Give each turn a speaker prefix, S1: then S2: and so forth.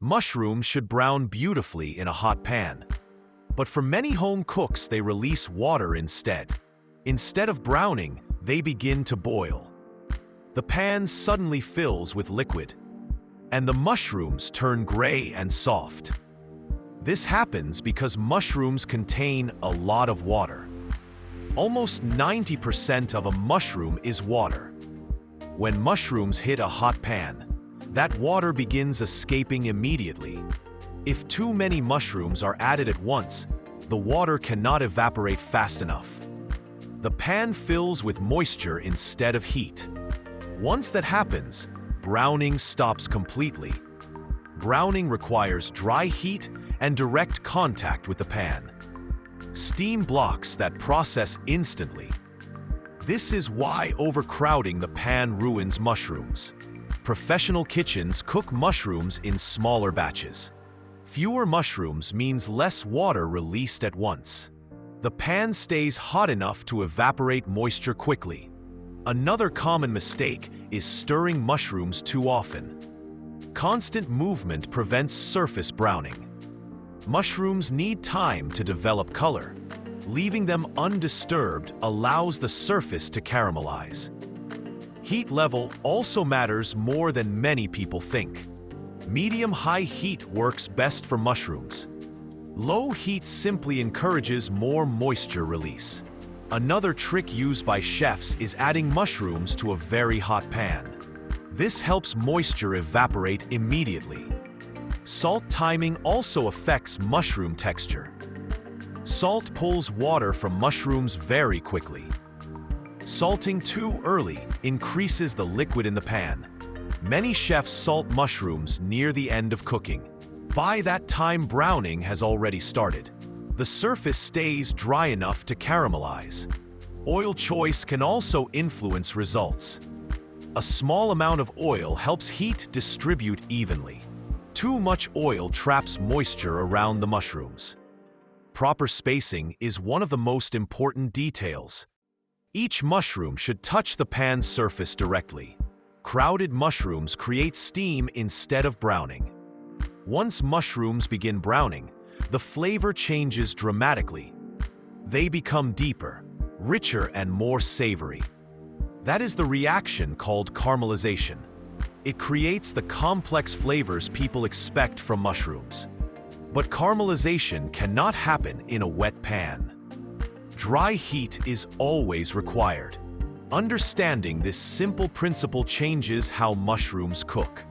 S1: Mushrooms should brown beautifully in a hot pan. But for many home cooks, they release water instead. Instead of browning, they begin to boil. The pan suddenly fills with liquid, and the mushrooms turn gray and soft. This happens because mushrooms contain a lot of water. Almost 90% of a mushroom is water. When mushrooms hit a hot pan, that water begins escaping immediately. If too many mushrooms are added at once, the water cannot evaporate fast enough. The pan fills with moisture instead of heat. Once that happens, browning stops completely. Browning requires dry heat and direct contact with the pan. Steam blocks that process instantly. This is why overcrowding the pan ruins mushrooms. Professional kitchens cook mushrooms in smaller batches. Fewer mushrooms means less water released at once. The pan stays hot enough to evaporate moisture quickly. Another common mistake is stirring mushrooms too often. Constant movement prevents surface browning. Mushrooms need time to develop color. Leaving them undisturbed allows the surface to caramelize. Heat level also matters more than many people think. Medium-high heat works best for mushrooms. Low heat simply encourages more moisture release. Another trick used by chefs is adding mushrooms to a very hot pan. This helps moisture evaporate immediately. Salt timing also affects mushroom texture. Salt pulls water from mushrooms very quickly. Salting too early increases the liquid in the pan. Many chefs salt mushrooms near the end of cooking. By that time, browning has already started. The surface stays dry enough to caramelize. Oil choice can also influence results. A small amount of oil helps heat distribute evenly. Too much oil traps moisture around the mushrooms. Proper spacing is one of the most important details. Each mushroom should touch the pan surface directly. Crowded mushrooms create steam instead of browning. Once mushrooms begin browning, the flavor changes dramatically. They become deeper, richer, and more savory. That is the reaction called caramelization. It creates the complex flavors people expect from mushrooms. But caramelization cannot happen in a wet pan. Dry heat is always required. Understanding this simple principle changes how mushrooms cook.